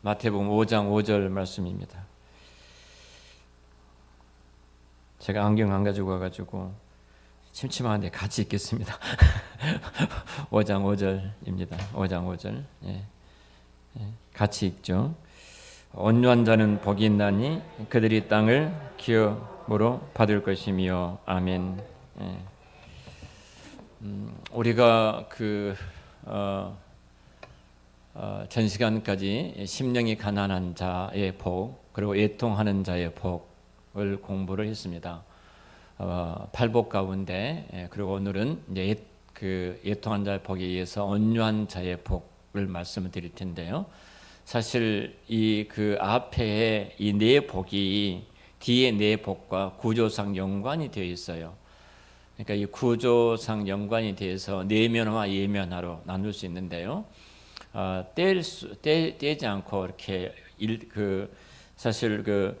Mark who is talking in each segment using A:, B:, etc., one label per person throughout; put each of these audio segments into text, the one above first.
A: 마태복음 5장 5절 말씀입니다. 제가 안경 안 가지고 와가지고 침침한데 같이 읽겠습니다. 5장 5절입니다. 5장 5절. 같이 읽죠. 온유한 자는 복이 있나니 그들이 땅을 기업으로 받을 것이며. 아멘. 우리가 전 시간까지 심령이 가난한 자의 복, 그리고 애통하는 자의 복을 공부를 했습니다. 팔복 가운데, 그리고 오늘은 이제 애통한 자의 복에 의해서 온유한 자의 복을 말씀을 드릴 텐데요. 사실 앞에 이 네 복이 뒤에 네 복과 구조상 연관이 되어 있어요. 그러니까 이 구조상 연관이 돼서 내면화, 예면화로 나눌 수 있는데요. 떼지 않고 이렇게 사실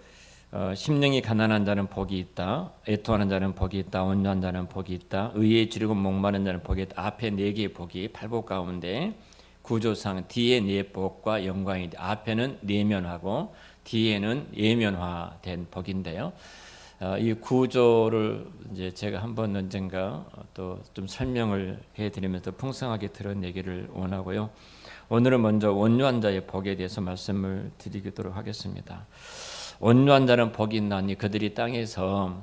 A: 심령이 가난한 자는 복이 있다, 애통하는 자는 복이 있다, 온유한 자는 복이 있다, 의에 지르고 목마른 자는 복이 있다. 앞에 네 개의 복이 팔복 가운데 구조상 뒤에 네 복과 연관이 있다. 앞에는 내면화고 뒤에는 예면화된 복인데요. 이 구조를 이제 제가 한번 언젠가 또 좀 설명을 해드리면서 풍성하게 들은 얘기를 원하고요. 오늘은 먼저 온유한 자의 복에 대해서 말씀을 드리도록 하겠습니다. 온유한 자는 복이 있나니 그들이 땅에서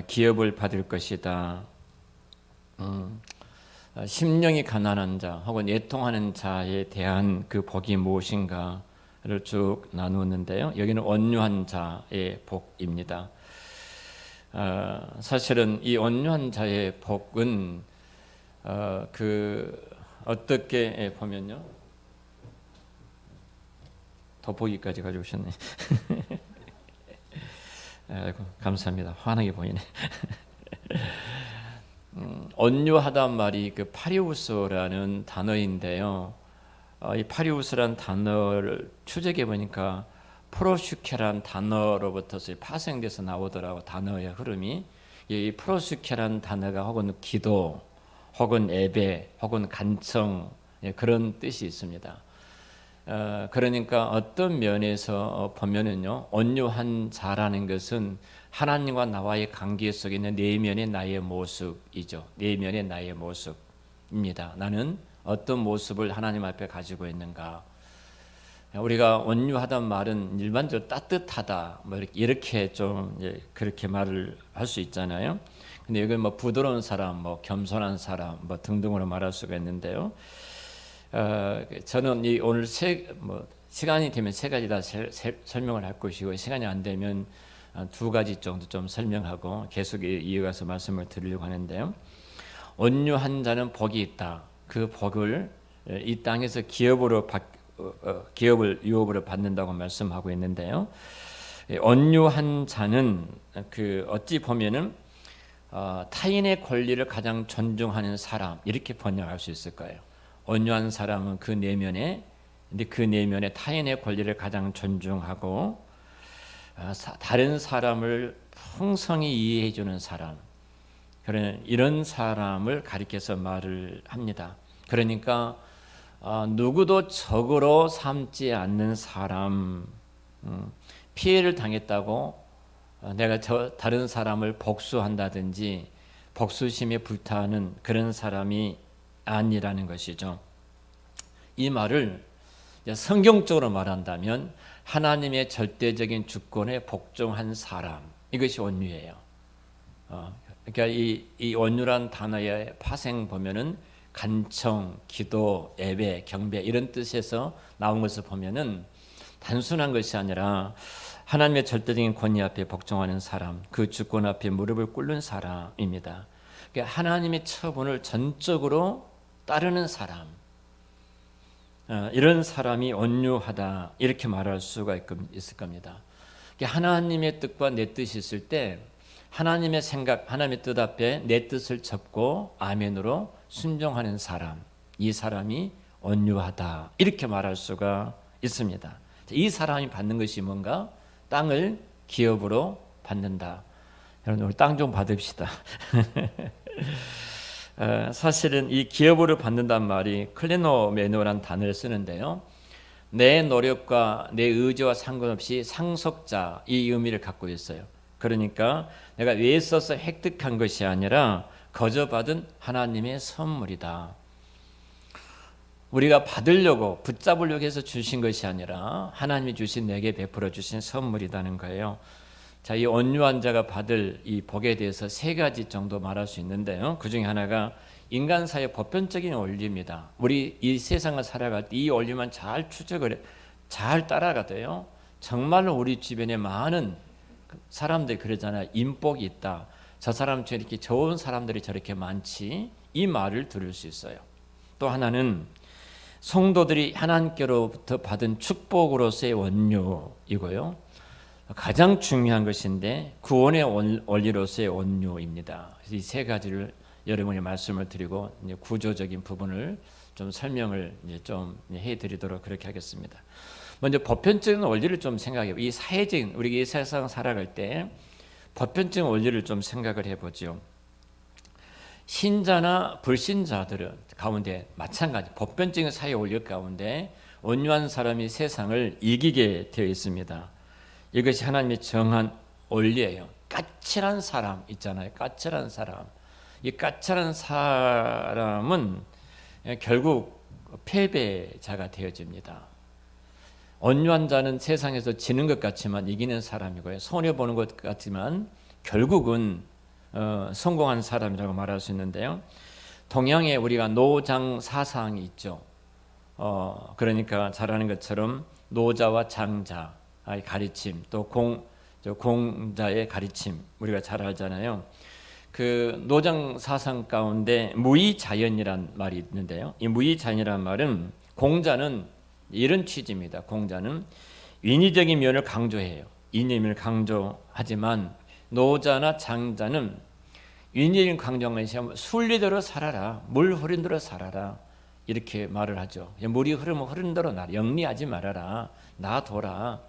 A: 기업을 받을 것이다. 심령이 가난한 자 혹은 애통하는 자에 대한 그 복이 무엇인가를 쭉 나누었는데요. 여기는 온유한 자의 복입니다. 사실은 이 온유한 자의 복은 어떻게 보면요, 돋보기까지 가져오셨네. 아이고, 감사합니다. 환하게 보이네. 온유하단 말이 파리우스라는 단어인데요. 이 파리우스라는 단어를 추적해 보니까 프로슈케란 단어로부터 파생돼서 나오더라고. 단어의 흐름이 이 프로슈케란 단어가 혹은 기도, 혹은 예배, 혹은 간청, 그런 뜻이 있습니다. 그러니까 어떤 면에서 보면은요, 온유한 자라는 것은 하나님과 나와의 관계 속에 있는 내면의 나의 모습이죠. 내면의 나의 모습입니다. 나는 어떤 모습을 하나님 앞에 가지고 있는가. 우리가 온유하단 말은 일반적으로 따뜻하다, 이렇게 좀 그렇게 말을 할 수 있잖아요. 근데 여기 부드러운 사람, 겸손한 사람, 등등으로 말할 수가 있는데요. 저는 오늘 시간이 되면 세 가지 다 설명을 할 것이고, 시간이 안 되면 두 가지 정도 좀 설명하고 계속 이어가서 말씀을 드리려고 하는데요. 온유한 자는 복이 있다. 그 복을 이 땅에서 기업을 유업으로 받는다고 말씀하고 있는데요. 온유한 자는 어찌 보면은 타인의 권리를 가장 존중하는 사람, 이렇게 번역할 수 있을 거예요. 온유한 사람은 그 내면에 타인의 권리를 가장 존중하고 다른 사람을 풍성히 이해해 주는 사람, 이런 사람을 가리켜서 말을 합니다. 그러니까 누구도 적으로 삼지 않는 사람, 피해를 당했다고 내가 다른 사람을 복수한다든지 복수심에 불타는 그런 사람이 아니라는 것이죠. 이 말을 성경적으로 말한다면 하나님의 절대적인 주권에 복종한 사람, 이것이 온유예요. 그러니까 이 온유란 단어의 파생 보면은 간청, 기도, 예배, 경배 이런 뜻에서 나온 것을 보면은 단순한 것이 아니라 하나님의 절대적인 권위 앞에 복종하는 사람, 그 주권 앞에 무릎을 꿇는 사람입니다. 그러니까 하나님의 처분을 전적으로 따르는 사람, 이런 사람이 온유하다, 이렇게 말할 수가 있을 겁니다. 그러니까 하나님의 뜻과 내 뜻이 있을 때 하나님의 생각, 하나님의 뜻 앞에 내 뜻을 접고 아멘으로 순종하는 사람, 이 사람이 온유하다, 이렇게 말할 수가 있습니다. 이 사람이 받는 것이 뭔가? 땅을 기업으로 받는다. 여러분, 우리 땅 좀 받읍시다. 사실은 이 기업으로 받는단 말이 클레노메노라는 단어를 쓰는데요. 내 노력과 내 의지와 상관없이 상속자 이 의미를 갖고 있어요. 그러니까 내가 애써서 획득한 것이 아니라 거저 받은 하나님의 선물이다. 우리가 받으려고 붙잡으려고 해서 주신 것이 아니라 하나님이 주신 내게 베풀어 주신 선물이라는 거예요. 자, 이 온유한 자가 받을 이 복에 대해서 세 가지 정도 말할 수 있는데요. 그 중에 하나가 인간사의 보편적인 원리입니다. 우리 이 세상을 살아갈 때 이 원리만 잘 추적을 잘 따라가도요. 정말로 우리 주변에 많은 사람들이 그러잖아요. 인복이 있다. 저 사람 중에 이렇게 좋은 사람들이 저렇게 많지. 이 말을 들을 수 있어요. 또 하나는 성도들이 하나님께로부터 받은 축복으로서의 원료이고요. 가장 중요한 것인데 구원의 원리로서의 원료입니다. 이 세 가지를 여러분이 말씀을 드리고 이제 구조적인 부분을 좀 설명을 이제 좀 해드리도록 그렇게 하겠습니다. 먼저 보편적인 원리를 좀 생각해요. 이 사회적인 우리가 이 세상 살아갈 때 보편적인 원리를 좀 생각을 해보죠. 신자나 불신자들은 가운데 마찬가지 보편적인 사회 원리 가운데 온유한 사람이 세상을 이기게 되어 있습니다. 이것이 하나님이 정한 원리예요. 까칠한 사람 있잖아요. 까칠한 사람. 이 까칠한 사람은 결국 패배자가 되어집니다. 온유한 자는 세상에서 지는 것 같지만 이기는 사람이고요. 손해보는 것 같지만 결국은 성공한 사람이라고 말할 수 있는데요. 동양에 우리가 노장 사상이 있죠. 그러니까 잘 아는 것처럼 노자와 장자의 가르침, 또 공자의 가르침 우리가 잘 알잖아요. 그 노장 사상 가운데 무의자연이란 말이 있는데요. 이 무의자연이란 말은 공자는 이런 취지입니다. 공자는 인위적인 면을 강조해요. 인위를 강조하지만 노자나 장자는 인위적인 강조한 것이 순리대로 살아라. 물 흐른 대로 살아라. 이렇게 말을 하죠. 물이 흐르면 흐른 대로 나 영리하지 말아라. 놔둬라.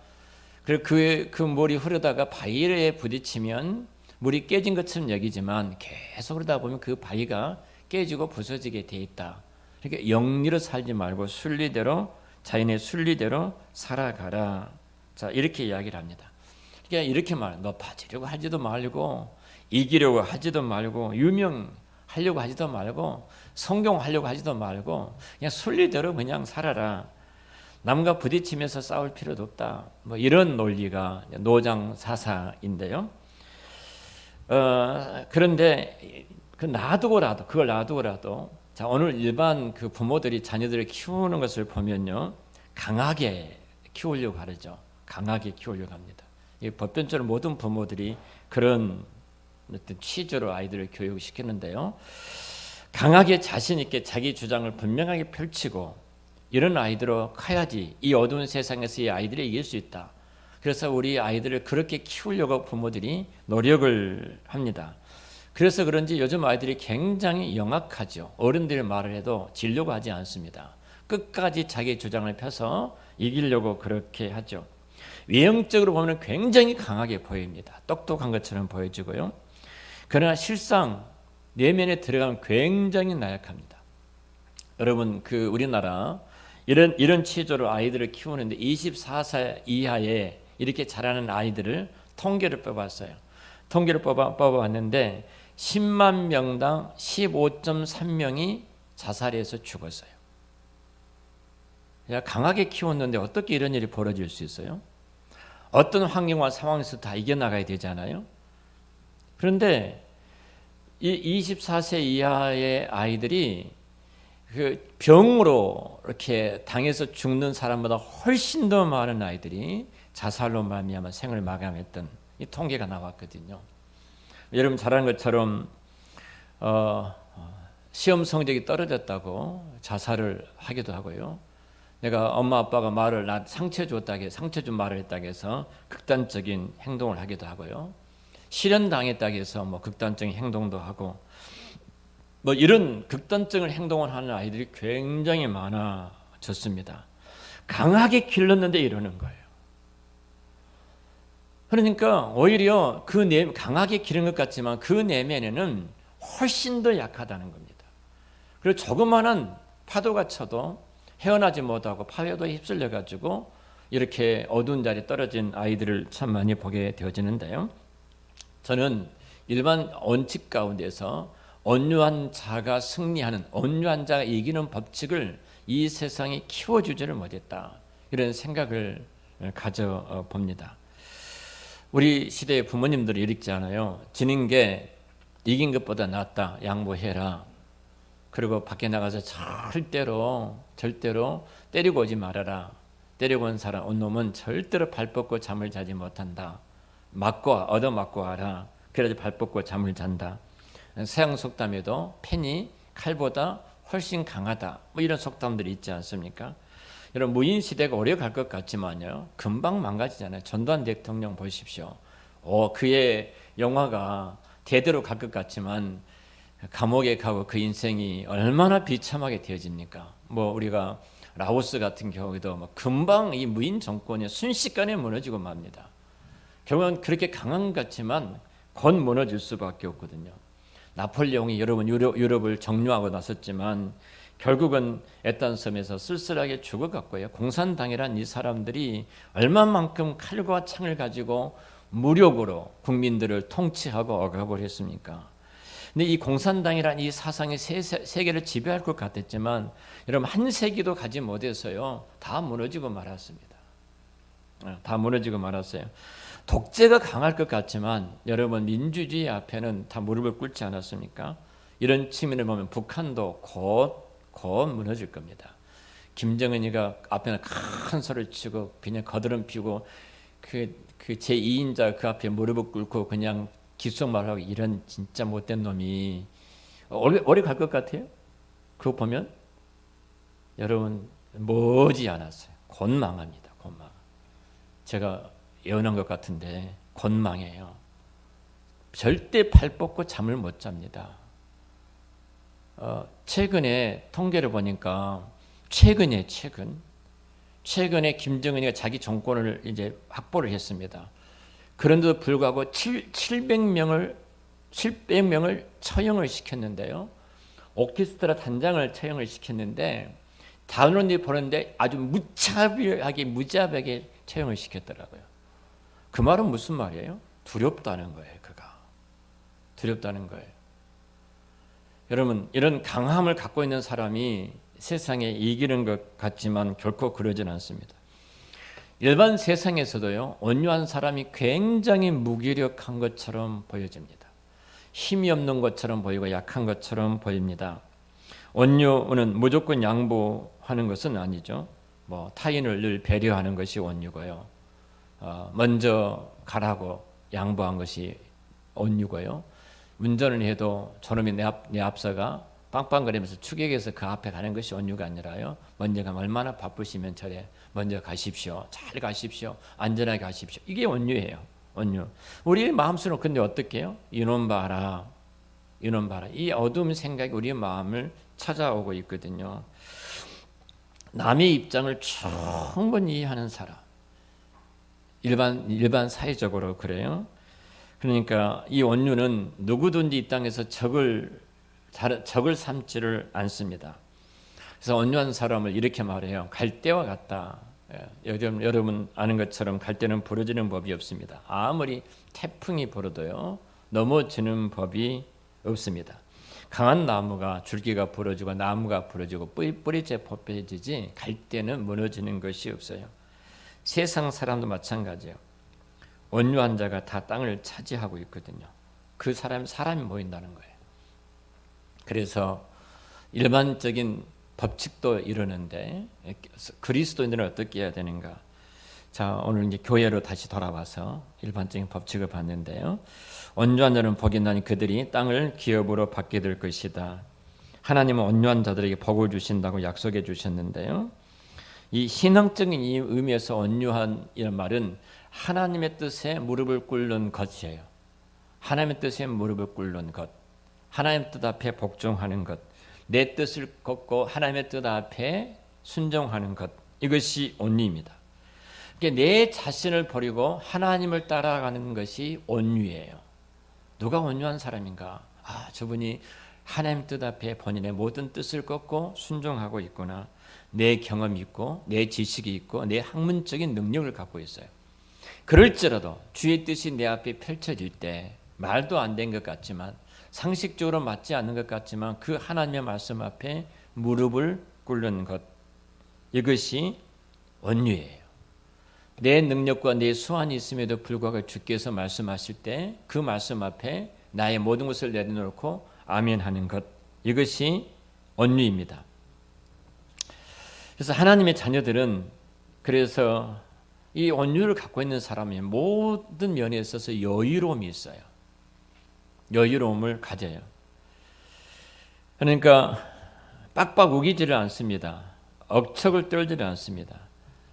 A: 그리고 그 물이 흐르다가 바위에 부딪히면 물이 깨진 것처럼 여기지만 계속 흐르다 보면 그 바위가 깨지고 부서지게 돼 있다. 그러니까 영리로 살지 말고 순리대로 자연의 순리대로 살아가라. 자, 이렇게 이야기를 합니다. 그러니까 이렇게 말해. 높아지려고 하지도 말고 이기려고 하지도 말고 유명하려고 하지도 말고 성공하려고 하지도 말고 그냥 순리대로 그냥 살아라. 남과 부딪히면서 싸울 필요도 없다. 뭐 이런 논리가 노장 사상인데요. 그런데 그걸 놔두고라도 자, 오늘 일반 그 부모들이 자녀들을 키우는 것을 보면요. 강하게 키우려고 하죠. 강하게 키우려고 합니다. 이 보편적으로 모든 부모들이 그런 어떤 취지로 아이들을 교육시키는데요. 강하게 자신 있게 자기 주장을 분명하게 펼치고 이런 아이들로 커야지 이 어두운 세상에서 이 아이들이 이길 수 있다. 그래서 우리 아이들을 그렇게 키우려고 부모들이 노력을 합니다. 그래서 그런지 요즘 아이들이 굉장히 영악하죠. 어른들이 말을 해도 지려고 하지 않습니다. 끝까지 자기 주장을 펴서 이기려고 그렇게 하죠. 외형적으로 보면 굉장히 강하게 보입니다. 똑똑한 것처럼 보여지고요. 그러나 실상 내면에 들어가면 굉장히 나약합니다. 여러분 그 우리나라 이런 취지로 아이들을 키우는데 24歳이하에 이렇게 자라는 아이들을 통계를 뽑았어요. 통계를 뽑아왔는데 10만 명당 15.3명이 자살해서 죽었어요. 강하게 키웠는데 어떻게 이런 일이 벌어질 수 있어요? 어떤 환경과 상황에서 다 이겨나가야 되잖아요. 그런데 이 24세 이하의 아이들이 그 병으로 이렇게 당해서 죽는 사람보다 훨씬 더 많은 아이들이 자살로 말미암아 생을 마감했던 이 통계가 나왔거든요. 여러분 잘 아는 것처럼 시험 성적이 떨어졌다고 자살을 하기도 하고요. 내가 엄마 아빠가 말을 나 상처 준 말을 했다고 해서 극단적인 행동을 하기도 하고요. 실현당했다고 해서 뭐 극단적인 행동도 하고 뭐 이런 극단적인 행동을 하는 아이들이 굉장히 많아졌습니다. 강하게 길렀는데 이러는 거예요. 그러니까 오히려 강하게 기른 것 같지만 그 내면에는 훨씬 더 약하다는 겁니다. 그리고 조그마한 파도가 쳐도 헤어나지 못하고 파회도 휩쓸려 가지고 이렇게 어두운 자리에 떨어진 아이들을 참 많이 보게 되어지는데요. 저는 일반 원칙 가운데서 온유한 자가 승리하는, 온유한 자가 이기는 법칙을 이 세상에 키워주지를 못했다, 이런 생각을 가져봅니다. 우리 시대의 부모님들이 이렇지 않아요. 지는 게 이긴 것보다 낫다, 양보해라. 그리고 밖에 나가서 절대로 때리고 오지 말아라. 때리고 온 사람, 온 놈은 절대로 발 뻗고 잠을 자지 못한다. 얻어맞고 와라. 그래야지 발 뻗고 잠을 잔다. 서양 속담에도 펜이 칼보다 훨씬 강하다, 뭐 이런 속담들이 있지 않습니까? 여러분, 무인 시대가 오래 갈 것 같지만요, 금방 망가지잖아요. 전두환 대통령 보십시오. 그의 영화가 대대로 갈 것 같지만 감옥에 가고 그 인생이 얼마나 비참하게 되어집니까? 뭐 우리가 라오스 같은 경우에도 뭐 금방 이 무인 정권이 순식간에 무너지고 맙니다. 결국은 그렇게 강한 것 같지만 곧 무너질 수밖에 없거든요. 나폴레옹이 여러분 유럽을 정류하고 나섰지만 결국은 애딴 섬에서 쓸쓸하게 죽어갔고요. 공산당이란 이 사람들이 얼마만큼 칼과 창을 가지고 무력으로 국민들을 통치하고 억압을 했습니까? 근데 이 공산당이란 이 사상이 세계를 지배할 것 같았지만 여러분, 한 세기도 가지 못해서요, 다 무너지고 말았습니다. 다 무너지고 말았어요. 독재가 강할 것 같지만 여러분, 민주주의 앞에는 다 무릎을 꿇지 않았습니까? 이런 측면을 보면 북한도 곧 무너질 겁니다. 김정은이가 앞에는 큰 소리를 치고 그냥 거드름 피우고 그 제2인자 그 앞에 무릎을 꿇고 그냥 귓속말하고, 이런 진짜 못된 놈이 오래 갈 것 같아요? 그거 보면 여러분, 머지 않았어요. 곧 망합니다. 곧 망. 제가 예언한 것 같은데 곧 망해요. 절대 팔 뻗고 잠을 못 잡니다. 최근에 통계를 보니까 최근에 김정은이가 자기 정권을 이제 확보를 했습니다. 그런데도 불구하고 700명을 처형을 시켰는데요. 오케스트라 단장을 처형을 시켰는데 단원이 보는데 아주 무자비하게 처형을 시켰더라고요. 그 말은 무슨 말이에요? 두렵다는 거예요. 두렵다는 거예요. 여러분, 이런 강함을 갖고 있는 사람이 세상에 이기는 것 같지만 결코 그러진 않습니다. 일반 세상에서도요, 온유한 사람이 굉장히 무기력한 것처럼 보여집니다. 힘이 없는 것처럼 보이고 약한 것처럼 보입니다. 온유는 무조건 양보하는 것은 아니죠. 뭐 타인을 늘 배려하는 것이 온유고요. 먼저 가라고 양보한 것이 온유고요. 운전을 해도 저놈이 내 앞서가 빵빵거리면서 추격해서 그 앞에 가는 것이 온유가 아니라요, 먼저 가면 얼마나 바쁘시면 저래 먼저 가십시오. 잘 가십시오. 안전하게 가십시오. 이게 온유예요. 온유. 우리의 마음속으로 근데 어떻게 해요? 이놈 봐라. 이 어두운 생각이 우리의 마음을 찾아오고 있거든요. 남의 입장을 충분히 이해하는 사람. 일반 사회적으로 그래요. 그러니까 이 온유는 누구든지 이 땅에서 적을 삼지를 않습니다. 그래서 온유한 사람을 이렇게 말해요. 갈대와 같다. 여러분 아는 것처럼 갈대는 부러지는 법이 없습니다. 아무리 태풍이 불어도요, 넘어지는 법이 없습니다. 강한 나무가 줄기가 부러지고 나무가 부러지고 뿌리째 벗겨지지 갈대는 무너지는 것이 없어요. 세상 사람도 마찬가지예요. 온유한 자가 다 땅을 차지하고 있거든요. 그 사람이 모인다는 거예요. 그래서 일반적인 법칙도 이러는데 그리스도인들은 어떻게 해야 되는가? 자, 오늘 이제 교회로 다시 돌아와서 일반적인 법칙을 봤는데요. 온유한 자는 복이 나니 그들이 땅을 기업으로 받게 될 것이다. 하나님은 온유한 자들에게 복을 주신다고 약속해 주셨는데요. 이 신앙적인 이 의미에서 온유한 이런 말은 하나님의 뜻에 무릎을 꿇는 것이에요. 하나님의 뜻에 무릎을 꿇는 것, 하나님의 뜻 앞에 복종하는 것, 내 뜻을 걷고 하나님의 뜻 앞에 순종하는 것, 이것이 온유입니다. 그러니까 내 자신을 버리고 하나님을 따라가는 것이 온유예요. 누가 온유한 사람인가? 저분이 하나님 뜻 앞에 본인의 모든 뜻을 꺾고 순종하고 있구나. 내 경험이 있고 내 지식이 있고 내 학문적인 능력을 갖고 있어요. 그럴지라도 주의 뜻이 내 앞에 펼쳐질 때 말도 안 된 것 같지만 상식적으로 맞지 않는 것 같지만 그 하나님의 말씀 앞에 무릎을 꿇는 것, 이것이 온유예요. 내 능력과 내 수완이 있음에도 불구하고 주께서 말씀하실 때 그 말씀 앞에 나의 모든 것을 내려놓고 아멘하는 것, 이것이 온유입니다. 그래서 하나님의 자녀들은 그래서 이 온유를 갖고 있는 사람이 모든 면에 있어서 여유로움이 있어요. 여유로움을 가져요. 그러니까 빡빡 우기지를 않습니다. 억척을 떨지를 않습니다.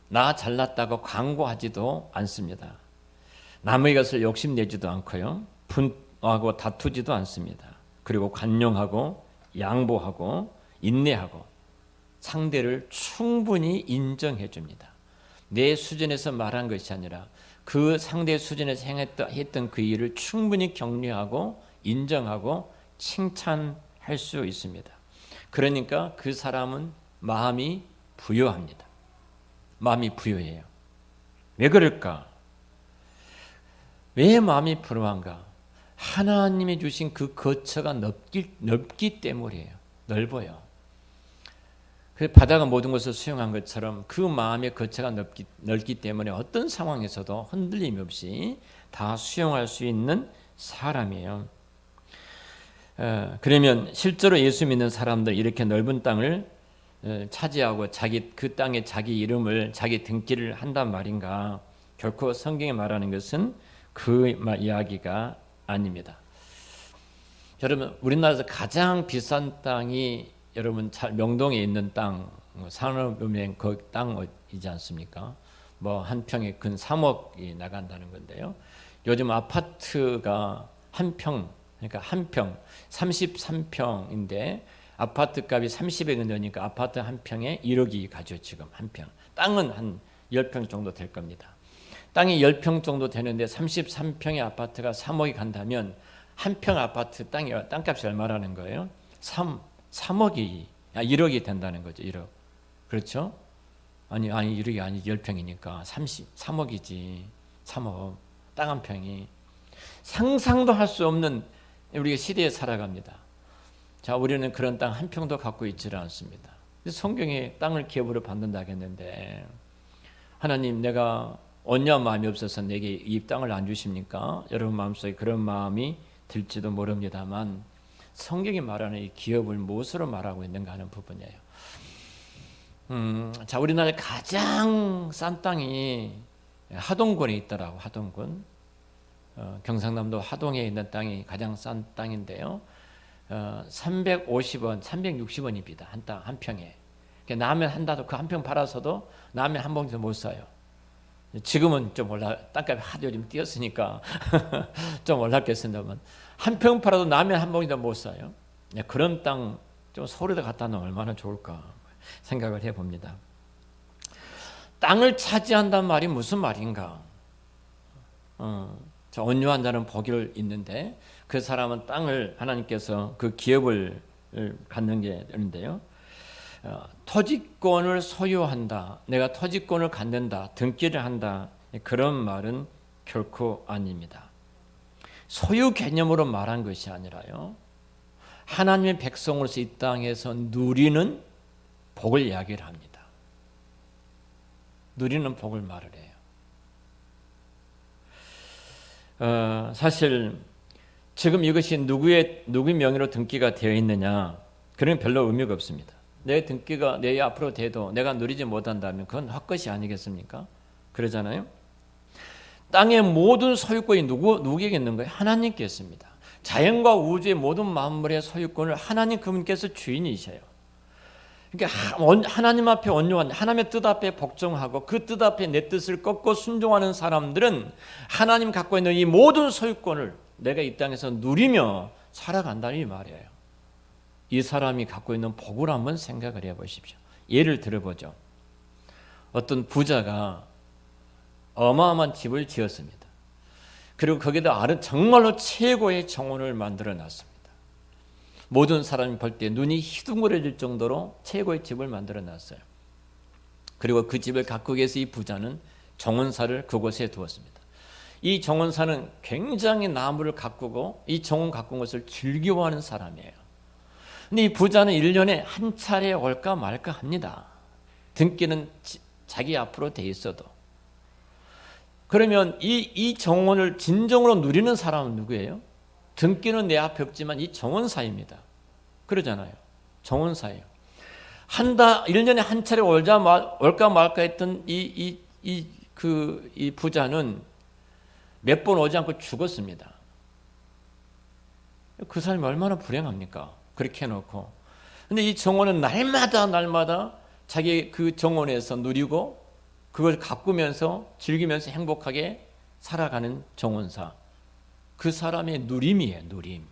A: 나 잘났다고 광고하지도 않습니다. 남의 것을 욕심내지도 않고요. 분하고 다투지도 않습니다. 그리고 관용하고 양보하고 인내하고 상대를 충분히 인정해 줍니다. 내 수준에서 말한 것이 아니라 그 상대 수준에서 했던 그 일을 충분히 격려하고 인정하고 칭찬할 수 있습니다. 그러니까 그 사람은 마음이 부요합니다. 마음이 부요해요. 왜 그럴까? 왜 마음이 부요한가? 하나님이 주신 그 거처가 넓기 때문이에요. 넓어요. 바다가 모든 것을 수용한 것처럼 그 마음의 거처가 넓기 때문에 어떤 상황에서도 흔들림 없이 다 수용할 수 있는 사람이에요. 그러면 실제로 예수 믿는 사람들 이렇게 넓은 땅을 차지하고 그 땅에 자기 이름을 자기 등기를 한단 말인가? 결코 성경에 말하는 것은 그 이야기가 아닙니다. 여러분, 우리나라에서 가장 비싼 땅이 여러분 명동에 있는 땅, 산업은행 그 땅이지 않습니까? 뭐 한 평에 근 3억이 나간다는 건데요. 요즘 아파트가 그러니까 한 평 33평인데 아파트 값이 30억이 되니까 아파트 한 평에 1억이 가죠. 지금 한 평. 땅은 한 10평 정도 될 겁니다. 땅이 10평 정도 되는데 33평의 아파트가 3억이 간다면 한 평 아파트 땅값이 얼마라는 거예요? 3억이 1억이 된다는 거죠. 1억. 그렇죠? 아니 1억이 아니 10평이니까 3억이지. 3억. 땅 한 평이. 상상도 할 수 없는 우리가 시대에 살아갑니다. 자, 우리는 그런 땅 한 평도 갖고 있지를 않습니다. 성경에 땅을 기업으로 받는다고 했는데 하나님, 내가 온유한 마음이 없어서 내게 이 땅을 안 주십니까? 여러분 마음속에 그런 마음이 들지도 모릅니다만 성경이 말하는 이 기업을 무엇으로 말하고 있는가 하는 부분이에요. 자, 우리나라에 가장 싼 땅이 하동군에 있더라고. 하동군. 경상남도 하동에 있는 땅이 가장 싼 땅인데요. 350원, 360원입니다. 한 평에. 라면 한다도 그 한 평 팔아서도 라면 한 봉지도 못 사요. 지금은 좀 땅값이 하도 요즘 뛰었으니까 좀 올랐겠습니다만 한 평 팔아도 라면 한 봉지도 못 사요. 그런 땅 좀 서울에다 갖다 놓으면 얼마나 좋을까 생각을 해봅니다. 땅을 차지한다는 말이 무슨 말인가? 온유한 자는 복이 있는데 그 사람은 땅을 하나님께서 그 기업을 갖는 게 되는데요. 토지권을 소유한다, 내가 토지권을 갖는다, 등기를 한다, 그런 말은 결코 아닙니다. 소유 개념으로 말한 것이 아니라요, 하나님의 백성으로서 이 땅에서 누리는 복을 이야기를 합니다. 누리는 복을 말을 해요. 사실 지금 이것이 누구의 명의로 등기가 되어 있느냐, 그런 별로 의미가 없습니다. 내 등기가 내 앞으로 돼도 내가 누리지 못한다면 그건 헛것이 아니겠습니까? 그러잖아요. 땅의 모든 소유권이 누구에게 있는 거예요? 하나님께 있습니다. 자연과 우주의 모든 만물의 소유권을 하나님 그분께서 주인이셔요. 그러니까 하나님 앞에 온유한, 하나님의 뜻 앞에 복종하고 그 뜻 앞에 내 뜻을 꺾고 순종하는 사람들은 하나님 갖고 있는 이 모든 소유권을 내가 이 땅에서 누리며 살아간다는 이 말이에요. 이 사람이 갖고 있는 복을 한번 생각을 해보십시오. 예를 들어보죠. 어떤 부자가 어마어마한 집을 지었습니다. 그리고 거기다 정말로 최고의 정원을 만들어 놨습니다. 모든 사람이 볼 때 눈이 희둥거려질 정도로 최고의 집을 만들어 놨어요. 그리고 그 집을 가꾸기 위해서 이 부자는 정원사를 그곳에 두었습니다. 이 정원사는 굉장히 나무를 가꾸고 이 정원 가꾼 것을 즐거워하는 사람이에요. 근데 이 부자는 1년에 한 차례 올까 말까 합니다. 등기는 자기 앞으로 돼 있어도. 그러면 이 정원을 진정으로 누리는 사람은 누구예요? 등기는 내 앞에 없지만 이 정원사입니다. 그러잖아요. 정원사예요. 1년에 한 차례 올까 말까 했던 이 부자는 몇 번 오지 않고 죽었습니다. 그 사람이 얼마나 불행합니까? 그렇게 해놓고. 근데 이 정원은 날마다 자기 그 정원에서 누리고 그걸 가꾸면서 즐기면서 행복하게 살아가는 정원사. 그 사람의 누림이에요. 누림.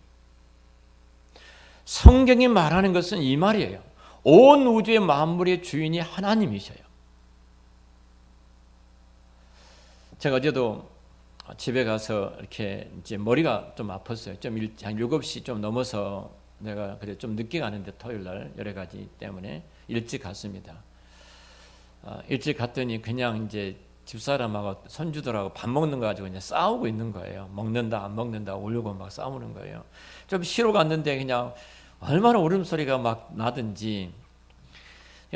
A: 성경이 말하는 것은 이 말이에요. 온 우주의 만물의 주인이 하나님이셔요. 제가 어제도 집에 가서 이렇게 이제 머리가 좀 아팠어요. 한 7시 좀 넘어서 내가 그래 좀 늦게 가는데 토요일 날 여러 가지 때문에 일찍 갔습니다. 일찍 갔더니 그냥 이제 집사람하고 손주들하고 밥 먹는 거 가지고 그냥 싸우고 있는 거예요. 먹는다 안 먹는다 울고 막 싸우는 거예요. 좀 쉬러 갔는데 그냥 얼마나 울음소리가 막 나든지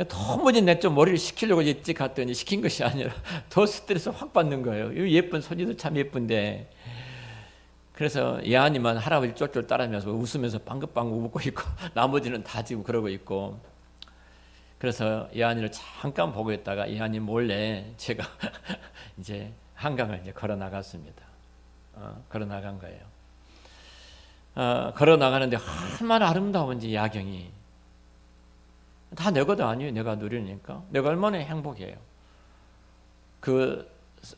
A: 도무지 내 좀 머리를 식히려고 일찍 갔더니 시킨 것이 아니라 더 스트레스 확 받는 거예요. 예쁜 손주도 참 예쁜데. 그래서 예한이만 할아버지 쫄쫄 따라하면서 웃으면서 방긋방긋 웃고 있고 나머지는 다 지금 그러고 있고. 그래서 예한이를 잠깐 보고 있다가 예한이 몰래 제가 이제 한강을 이제 걸어 나갔습니다. 걸어 나간 거예요. 걸어 나가는데 얼마나 아름다운지 야경이. 다 내 것 아니에요. 내가 누리니까. 내가 얼마나 행복해요.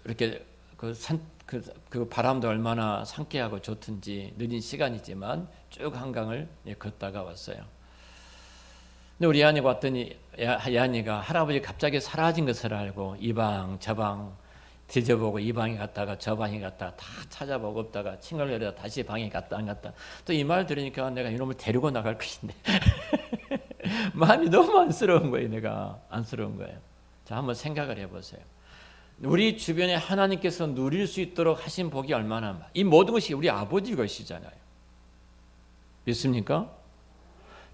A: 이렇게 그 바람도 얼마나 상쾌하고 좋든지 늦은 시간이지만 쭉 한강을 걷다가 왔어요. 근데 우리 예한이가 왔더니 예한이가 할아버지 갑자기 사라진 것을 알고 이 방 저 방 뒤져보고 이 방에 갔다가 저 방에 갔다가 다 찾아보고 없다가 칭얼거리다 다시 방에 갔다 안 갔다. 또 이 말 들으니까 내가 이놈을 데리고 나갈 것인데 마음이 너무 안쓰러운 거예요. 내가 안쓰러운 거예요. 자, 한번 생각을 해보세요. 우리 주변에 하나님께서 누릴 수 있도록 하신 복이 얼마나 많아. 이 모든 것이 우리 아버지 것이잖아요. 믿습니까?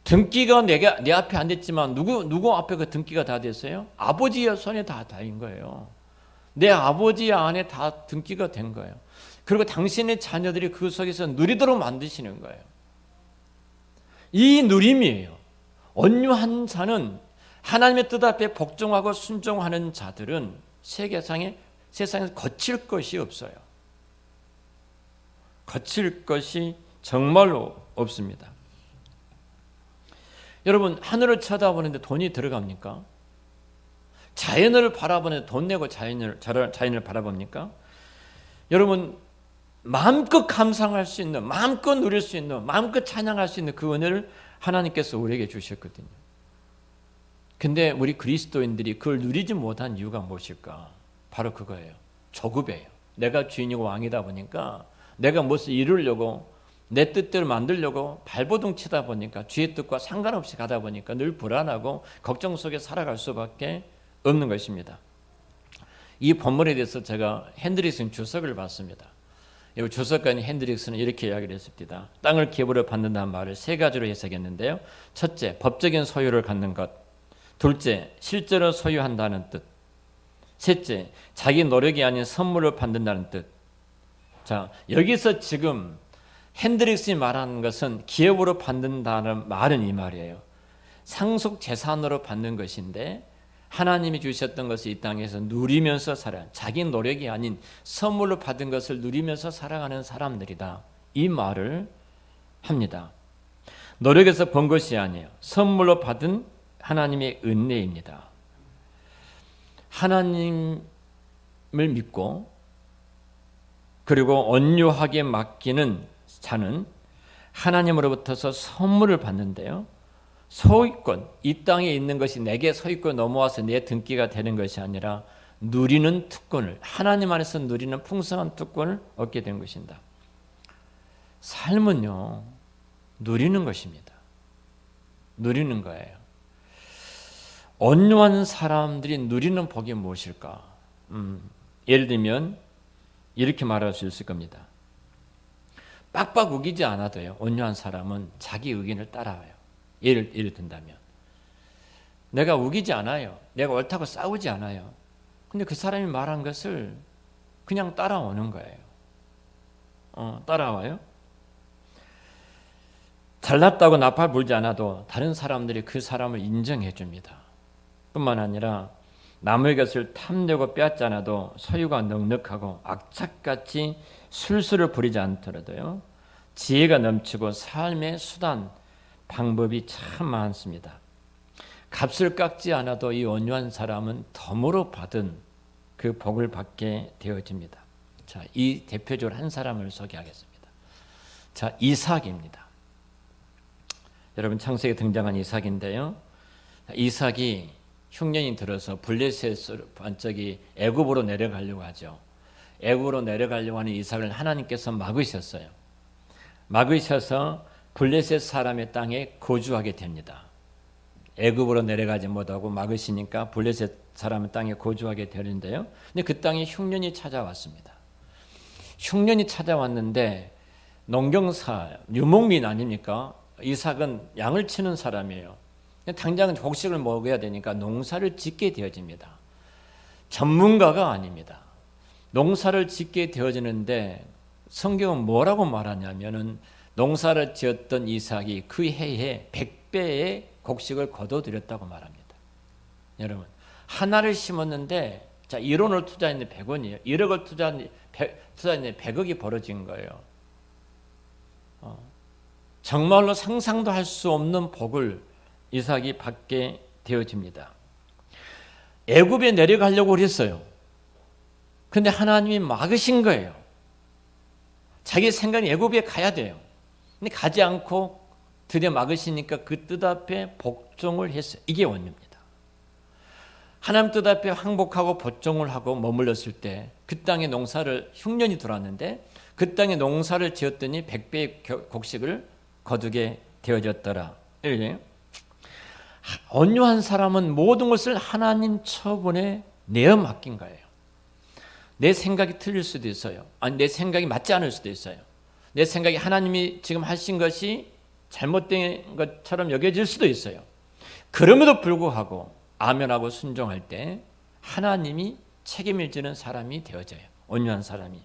A: 등기가 내 앞에 안 됐지만 누구 앞에 그 등기가 다 됐어요? 아버지의 손에 다 닿은 거예요. 내 아버지 안에 다 등기가 된 거예요. 그리고 당신의 자녀들이 그 속에서 누리도록 만드시는 거예요. 이 누림이에요. 온유한 자는 하나님의 뜻 앞에 복종하고 순종하는 자들은 세상에서 거칠 것이 없어요. 거칠 것이 정말로 없습니다. 여러분, 하늘을 쳐다보는데 돈이 들어갑니까? 자연을 바라보는데 돈 내고 자연을 바라봅니까? 여러분, 마음껏 감상할 수 있는, 마음껏 누릴 수 있는, 마음껏 찬양할 수 있는 그 은혜를 하나님께서 우리에게 주셨거든요. 근데 우리 그리스도인들이 그걸 누리지 못한 이유가 무엇일까? 바로 그거예요. 조급해요. 내가 주인이고 왕이다 보니까 내가 무엇을 이루려고 내 뜻대로 만들려고 발버둥 치다 보니까 주의 뜻과 상관없이 가다 보니까 늘 불안하고 걱정 속에 살아갈 수밖에 없는 것입니다. 이 본문에 대해서 제가 핸드릭슨 주석을 봤습니다. 이 주석가인 핸드릭슨은 이렇게 이야기를 했습니다. 땅을 기업으로 받는다는 말을 세 가지로 해석했는데요. 첫째, 법적인 소유를 갖는 것. 둘째, 실제로 소유한다는 뜻. 셋째, 자기 노력이 아닌 선물을 받는다는 뜻. 자, 여기서 지금 핸드릭슨이 말하는 것은 기업으로 받는다는 말은 이 말이에요. 상속 재산으로 받는 것인데 하나님이 주셨던 것을 이 땅에서 누리면서 살아, 자기 노력이 아닌 선물로 받은 것을 누리면서 살아가는 사람들이다. 이 말을 합니다. 노력에서 번 것이 아니에요. 선물로 받은 하나님의 은혜입니다. 하나님을 믿고 그리고 온유하게 맡기는 자는 하나님으로부터서 선물을 받는데요. 소유권, 이 땅에 있는 것이 내게 소유권 넘어와서 내 등기가 되는 것이 아니라 누리는 특권을, 하나님 안에서 누리는 풍성한 특권을 얻게 된 것입니다. 삶은요, 누리는 것입니다. 누리는 거예요. 온유한 사람들이 누리는 복이 무엇일까? 예를 들면 이렇게 말할 수 있을 겁니다. 빡빡 우기지 않아도요, 온유한 사람은 자기 의견을 따라와요. 예를 든다면 내가 우기지 않아요. 내가 옳다고 싸우지 않아요. 근데 그 사람이 말한 것을 그냥 따라오는 거예요. 따라와요. 잘났다고 나팔 불지 않아도 다른 사람들이 그 사람을 인정해 줍니다. 뿐만 아니라 남의 것을 탐내고 빼앗지 않아도 소유가 넉넉하고 악착같이 술수를 부리지 않더라도요, 지혜가 넘치고 삶의 수단, 방법이 참 많습니다. 값을 깎지 않아도 이 온유한 사람은 덤으로 받은 그 복을 받게 되어집니다. 자, 이 대표적으로 한 사람을 소개하겠습니다. 자, 이삭입니다. 여러분, 창세기에 등장한 이삭인데요. 이삭이 흉년이 들어서 블레셋으로 반짝이 애굽으로 내려가려고 하죠. 애굽으로 내려가려고 하는 이삭을 하나님께서 막으셨어요. 막으셔서 블레셋 사람의 땅에 거주하게 됩니다. 애굽으로 내려가지 못하고 막으시니까 블레셋 사람의 땅에 거주하게 되는데요. 근데 그 땅에 흉년이 찾아왔습니다. 흉년이 찾아왔는데 농경사, 유목민 아닙니까? 이삭은 양을 치는 사람이에요. 당장 곡식을 먹어야 되니까 농사를 짓게 되어집니다. 전문가가 아닙니다. 농사를 짓게 되어지는데 성경은 뭐라고 말하냐면은 농사를 지었던 이삭이 그 해에 100배의 곡식을 거둬들였다고 말합니다. 여러분, 하나를 심었는데, 자, 1원을 투자했는데 100원이에요. 1억을 투자했는데 100억이 벌어진 거예요. 정말로 상상도 할 수 없는 복을 이삭이 받게 되어집니다. 애굽에 내려가려고 그랬어요. 근데 하나님이 막으신 거예요. 자기 생각이 애굽에 가야 돼요. 근데 가지 않고 드디어 막으시니까 그 뜻 앞에 복종을 했어요. 이게 원리입니다. 하나님 뜻 앞에 항복하고 복종을 하고 머물렀을 때 그 땅에 농사를 흉년이 들어왔는데 그 땅에 농사를 지었더니 100배의 곡식을 거두게 되어졌더라. 이렇게 온유한 사람은 모든 것을 하나님 처분에 내어 맡긴 거예요. 내 생각이 틀릴 수도 있어요. 아니, 내 생각이 맞지 않을 수도 있어요. 내 생각이 하나님이 지금 하신 것이 잘못된 것처럼 여겨질 수도 있어요. 그럼에도 불구하고 아멘하고 순종할 때 하나님이 책임을 지는 사람이 되어져요. 온유한 사람이.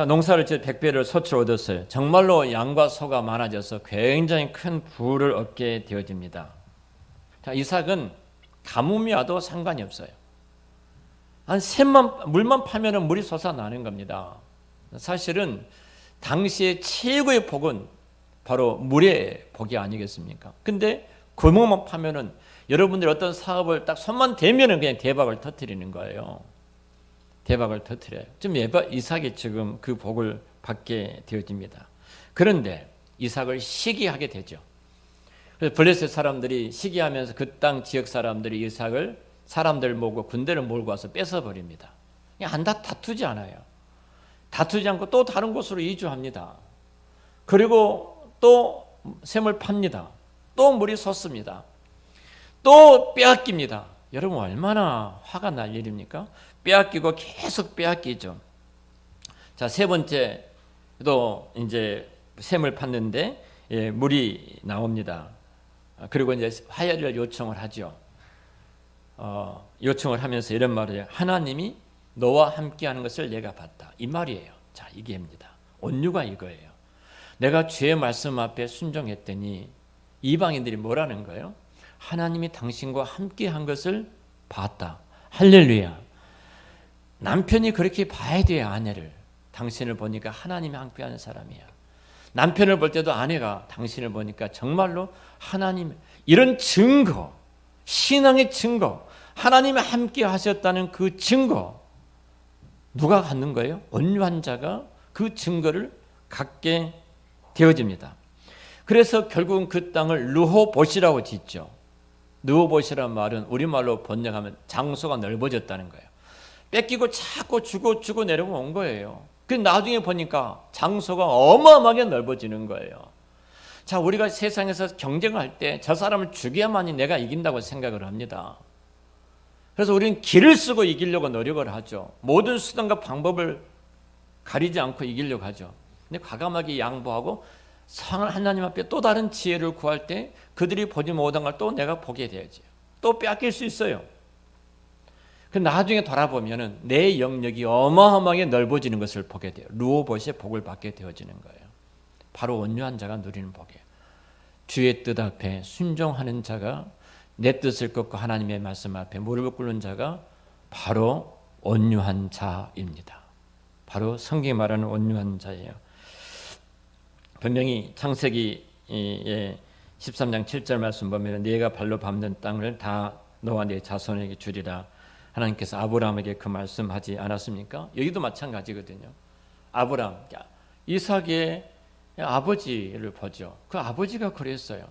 A: 농사를 지어 100배를 소출 얻었어요. 정말로 양과 소가 많아져서 굉장히 큰 부를 얻게 되어집니다. 자, 이삭은 가뭄이 와도 상관이 없어요. 한 샘만, 물만 파면 물이 솟아나는 겁니다. 사실은 당시의 최고의 복은 바로 물의 복이 아니겠습니까? 근데 구멍만 파면은 여러분들이 어떤 사업을 딱 손만 대면은 그냥 대박을 터뜨리는 거예요. 대박을 터뜨려요. 좀 이삭이 지금 그 복을 받게 되어집니다. 그런데 이삭을 시기하게 되죠. 그래서 블레셋 사람들이 시기하면서 그 땅 지역 사람들이 이삭을 사람들 모으고 군대를 몰고 와서 뺏어버립니다. 그냥 다투지 않아요. 다투지 않고 또 다른 곳으로 이주합니다. 그리고 또 샘을 팝니다. 또 물이 솟습니다. 또 빼앗깁니다. 여러분, 얼마나 화가 날 일입니까? 빼앗기고 계속 빼앗기죠. 자, 세 번째도 이제 샘을 팠는데 물이 나옵니다. 그리고 이제 화해를 요청을 하죠. 요청을 하면서 이런 말을 해요. 하나님이 너와 함께하는 것을 내가 봤다. 이 말이에요. 자, 이게입니다. 온유가 이거예요. 내가 주의 말씀 앞에 순종했더니 이방인들이 뭐라는 거예요? 하나님이 당신과 함께한 것을 봤다. 할렐루야. 남편이 그렇게 봐야 돼요. 아내를. 당신을 보니까 하나님이 함께하는 사람이야. 남편을 볼 때도 아내가 당신을 보니까 정말로 하나님, 이런 증거, 신앙의 증거, 하나님이 함께 하셨다는 그 증거, 누가 갖는 거예요? 온유한 자가 그 증거를 갖게 되어집니다. 그래서 결국은 그 땅을 르호봇이라고 짓죠. 르호봇이라는 말은 우리말로 번역하면 장소가 넓어졌다는 거예요. 뺏기고 자꾸 주고 내려온 거예요. 그 나중에 보니까 장소가 어마어마하게 넓어지는 거예요. 자, 우리가 세상에서 경쟁할 때 저 사람을 죽여야만이 내가 이긴다고 생각을 합니다. 그래서 우리는 길을 쓰고 이기려고 노력을 하죠. 모든 수단과 방법을 가리지 않고 이기려고 하죠. 근데 과감하게 양보하고 하나님 앞에 또 다른 지혜를 구할 때 그들이 보지 못한 걸 또 내가 보게 되죠. 또 빼앗길 수 있어요. 그 나중에 돌아보면은 내 영역이 어마어마하게 넓어지는 것을 보게 돼요. 루오봇의 복을 받게 되어지는 거예요. 바로 온유한 자가 누리는 복이에요. 주의 뜻 앞에 순종하는 자가, 내 뜻을 꺾고 하나님의 말씀 앞에 무릎을 꿇는 자가 바로 온유한 자입니다. 바로 성경이 말하는 온유한 자예요. 분명히 창세기 13장 7절 말씀 보면 네가 발로 밟는 땅을 다 너와 네 자손에게 주리라. 하나님께서 아브라함에게 그 말씀하지 않았습니까? 여기도 마찬가지거든요. 아브라함, 이삭의 아버지를 보죠. 그 아버지가 그랬어요.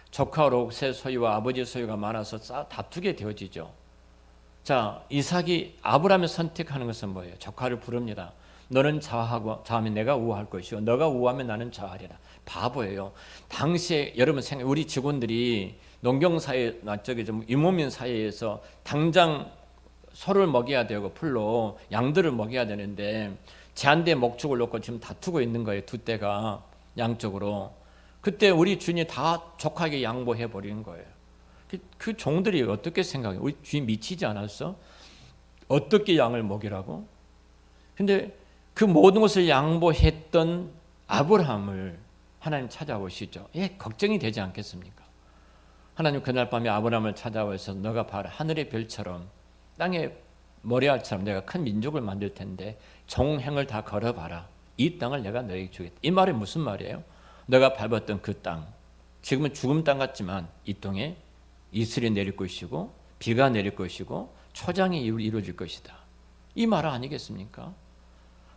A: 조카 롯의 소유와 아버지 소유가 많아서 다투게 되어지죠. 자, 이삭이 아브라함을 선택하는 것은 뭐예요? 조카를 부릅니다. 너는 좌하면 내가 우할 것이요, 너가 우하면 나는 좌하리라. 바보예요. 당시에 여러분 생각, 우리 직원들이 농경사회, 유목민 사회에서 당장 소를 먹여야 되고 풀로 양들을 먹여야 되는데 제한대 목축을 놓고 지금 다투고 있는 거예요. 두 떼가 양쪽으로. 그때 우리 주인이 다 족하게 양보해 버리는 거예요. 그 종들이 어떻게 생각해요? 우리 주인 미치지 않았어? 어떻게 양을 먹이라고? 근데 그 모든 것을 양보했던 아브라함을 하나님 찾아오시죠. 걱정이 되지 않겠습니까? 하나님 그날 밤에 아브라함을 찾아오셔서 너가 봐라, 하늘의 별처럼 땅의 모래알처럼 내가 큰 민족을 만들 텐데 종행을 다 걸어봐라. 이 땅을 내가 너에게 주겠다. 이 말이 무슨 말이에요? 너가 밟았던 그 땅, 지금은 죽음 땅 같지만 이 땅에 이슬이 내릴 것이고 비가 내릴 것이고 초장이 이루어질 것이다. 이 말 아니겠습니까?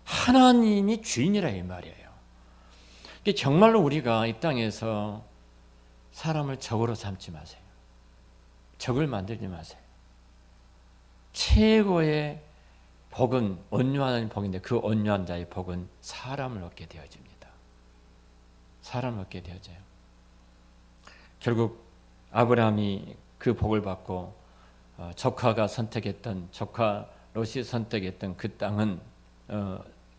A: 하나님이 주인이라 이 말이에요. 정말로 우리가 이 땅에서 사람을 적으로 삼지 마세요. 적을 만들지 마세요. 최고의 복은 온유한 복인데 그 온유한 자의 복은 사람을 얻게 되어집니다. 사람을 얻게 되어져요. 결국 아브라함이 그 복을 받고 조카 롯이 선택했던 그 땅은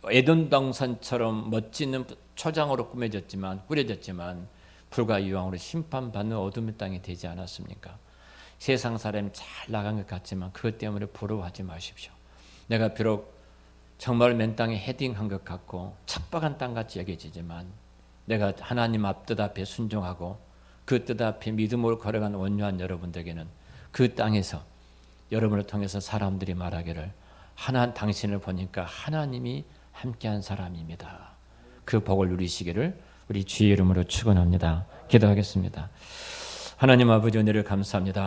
A: 에덴 동산처럼 멋지는 초장으로 꾸려졌지만 불과 이왕으로 심판받는 어둠의 땅이 되지 않았습니까? 세상 사람이 잘 나간 것 같지만 그것 때문에 부러워하지 마십시오. 내가 비록 정말 맨 땅에 헤딩한 것 같고 척박한 땅같이 여겨지지만 내가 하나님 뜻 앞에 순종하고 그 뜻 앞에 믿음으로 걸어간 온유한 여러분들에게는 그 땅에서 여러분을 통해서 사람들이 말하기를 당신을 보니까 하나님이 함께한 사람입니다. 그 복을 누리시기를 우리 주의 이름으로 축원합니다. 기도하겠습니다. 하나님 아버지, 은혜를 감사합니다.